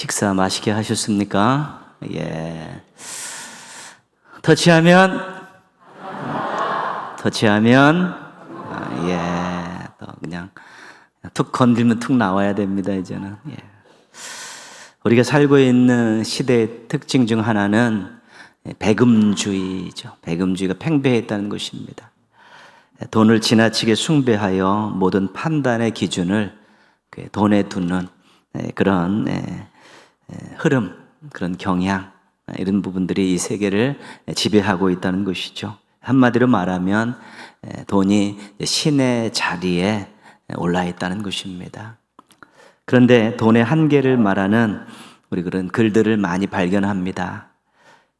식사 맛있게 하셨습니까? 예. 터치하면 예. 또 그냥 툭 건들면 툭 나와야 됩니다, 이제는. 예. 우리가 살고 있는 시대의 특징 중 하나는 배금주의죠. 배금주의가 팽배했다는 것입니다. 돈을 지나치게 숭배하여 모든 판단의 기준을 돈에 두는 그런 흐름, 그런 경향, 이런 부분들이 이 세계를 지배하고 있다는 것이죠. 한마디로 말하면 돈이 신의 자리에 올라 있다는 것입니다. 그런데 돈의 한계를 말하는 우리 그런 글들을 많이 발견합니다.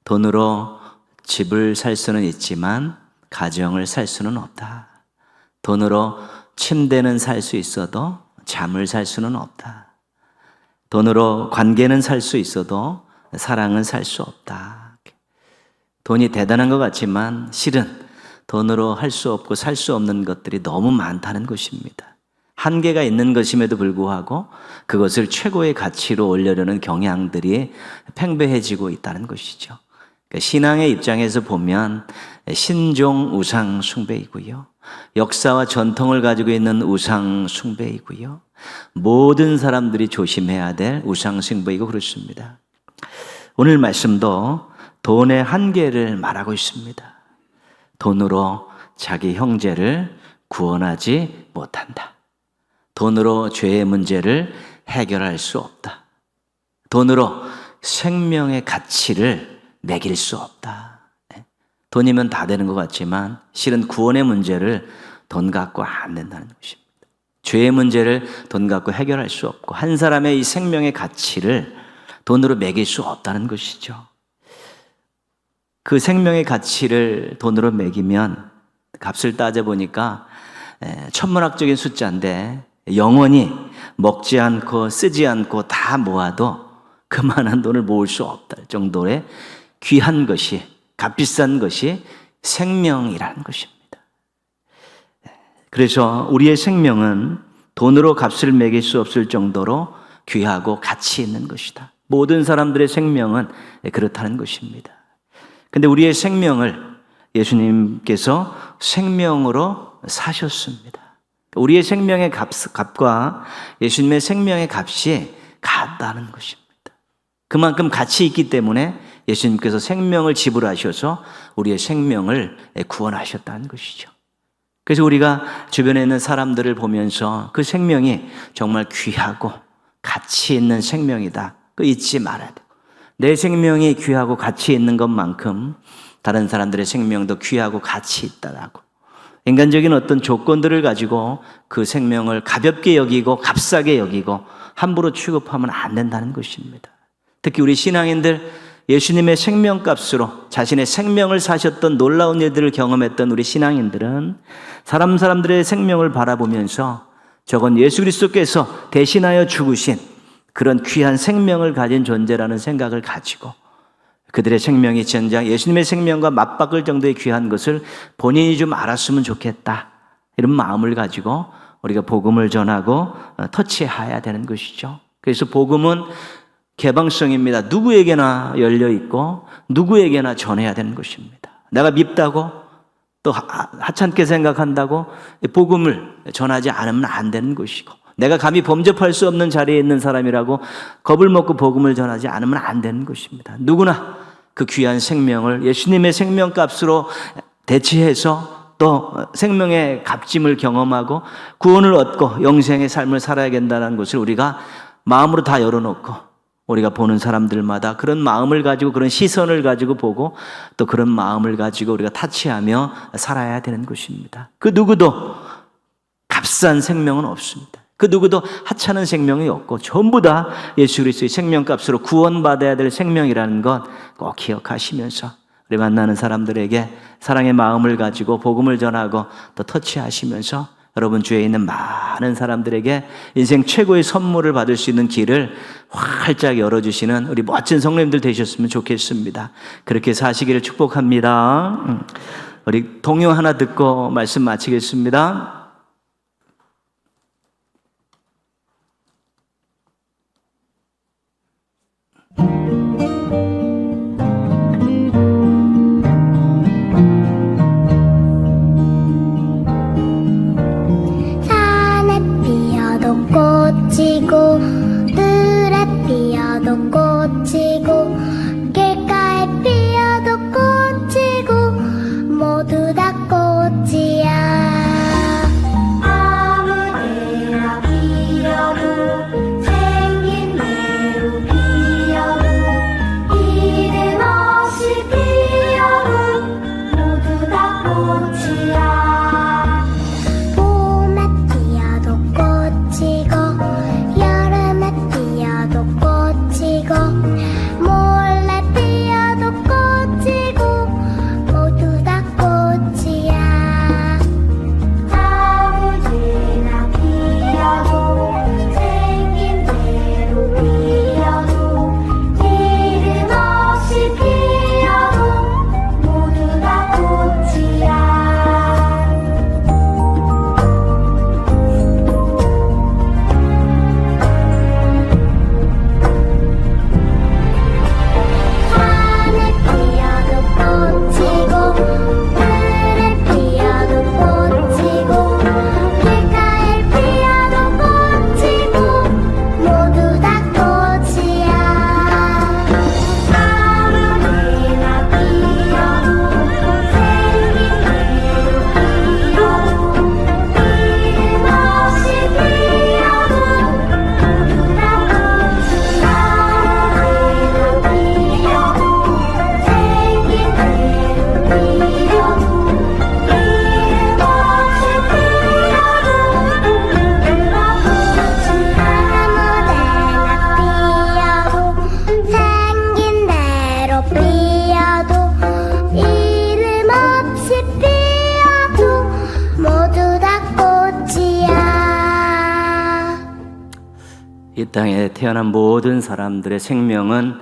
돈으로 집을 살 수는 있지만 가정을 살 수는 없다. 돈으로 침대는 살 수 있어도 잠을 살 수는 없다. 돈으로 관계는 살 수 있어도 사랑은 살 수 없다. 돈이 대단한 것 같지만 실은 돈으로 할 수 없고 살 수 없는 것들이 너무 많다는 것입니다. 한계가 있는 것임에도 불구하고 그것을 최고의 가치로 올려려는 경향들이 팽배해지고 있다는 것이죠. 신앙의 입장에서 보면 신종 우상 숭배이고요, 역사와 전통을 가지고 있는 우상 숭배이고요, 모든 사람들이 조심해야 될 우상 숭배이고 그렇습니다. 오늘 말씀도 돈의 한계를 말하고 있습니다. 돈으로 자기 형제를 구원하지 못한다. 돈으로 죄의 문제를 해결할 수 없다. 돈으로 생명의 가치를 매길 수 없다. 돈이면 다 되는 것 같지만 실은 구원의 문제를 돈 갖고 안 된다는 것입니다. 죄의 문제를 돈 갖고 해결할 수 없고 한 사람의 이 생명의 가치를 돈으로 매길 수 없다는 것이죠. 그 생명의 가치를 돈으로 매기면 값을 따져보니까 천문학적인 숫자인데 영원히 먹지 않고 쓰지 않고 다 모아도 그만한 돈을 모을 수 없다 정도의 귀한 것이, 값비싼 것이 생명이라는 것입니다. 그래서 우리의 생명은 돈으로 값을 매길 수 없을 정도로 귀하고 가치 있는 것이다. 모든 사람들의 생명은 그렇다는 것입니다. 근데 우리의 생명을 예수님께서 생명으로 사셨습니다. 우리의 생명의 값과 예수님의 생명의 값이 같다는 것입니다. 그만큼 가치 있기 때문에 예수님께서 생명을 지불하셔서 우리의 생명을 구원하셨다는 것이죠. 그래서 우리가 주변에 있는 사람들을 보면서 그 생명이 정말 귀하고 가치 있는 생명이다, 그거 잊지 말아야 돼요. 내 생명이 귀하고 가치 있는 것만큼 다른 사람들의 생명도 귀하고 가치 있다라고, 인간적인 어떤 조건들을 가지고 그 생명을 가볍게 여기고 값싸게 여기고 함부로 취급하면 안 된다는 것입니다. 특히 우리 신앙인들, 예수님의 생명값으로 자신의 생명을 사셨던 놀라운 일들을 경험했던 우리 신앙인들은 사람들의 생명을 바라보면서 저건 예수 그리스도께서 대신하여 죽으신 그런 귀한 생명을 가진 존재라는 생각을 가지고 그들의 생명이 전장 예수님의 생명과 맞바꿀 정도의 귀한 것을 본인이 좀 알았으면 좋겠다, 이런 마음을 가지고 우리가 복음을 전하고 터치해야 되는 것이죠. 그래서 복음은 개방성입니다. 누구에게나 열려있고 누구에게나 전해야 되는 것입니다. 내가 밉다고 또 하찮게 생각한다고 복음을 전하지 않으면 안 되는 것이고, 내가 감히 범접할 수 없는 자리에 있는 사람이라고 겁을 먹고 복음을 전하지 않으면 안 되는 것입니다. 누구나 그 귀한 생명을 예수님의 생명값으로 대체해서 또 생명의 값짐을 경험하고 구원을 얻고 영생의 삶을 살아야 된다는 것을 우리가 마음으로 다 열어놓고 우리가 보는 사람들마다 그런 마음을 가지고 그런 시선을 가지고 보고 또 그런 마음을 가지고 우리가 타치하며 살아야 되는 것입니다. 그 누구도 값싼 생명은 없습니다. 그 누구도 하찮은 생명이 없고 전부 다 예수 그리스도의 생명값으로 구원받아야 될 생명이라는 것 꼭 기억하시면서 우리 만나는 사람들에게 사랑의 마음을 가지고 복음을 전하고 또 터치하시면서 여러분 주위에 있는 많은 사람들에게 인생 최고의 선물을 받을 수 있는 길을 활짝 열어주시는 우리 멋진 성도님들 되셨으면 좋겠습니다. 그렇게 사시기를 축복합니다. 우리 동요 하나 듣고 말씀 마치겠습니다. 이 땅에 태어난 모든 사람들의 생명은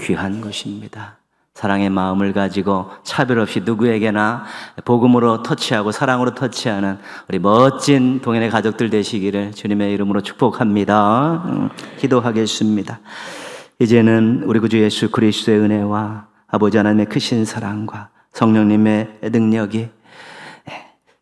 귀한 것입니다. 사랑의 마음을 가지고 차별 없이 누구에게나 복음으로 터치하고 사랑으로 터치하는 우리 멋진 동행의 가족들 되시기를 주님의 이름으로 축복합니다. 기도하겠습니다. 이제는 우리 구주 예수 그리스도의 은혜와 아버지 하나님의 크신 사랑과 성령님의 능력이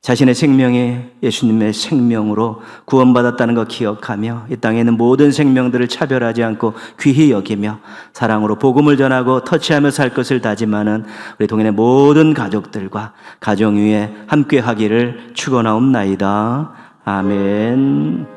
자신의 생명이 예수님의 생명으로 구원받았다는 것 기억하며 이 땅에 있는 모든 생명들을 차별하지 않고 귀히 여기며 사랑으로 복음을 전하고 터치하며 살 것을 다짐하는 우리 동행의 모든 가족들과 가정 위에 함께 하기를 축원하옵나이다. 아멘.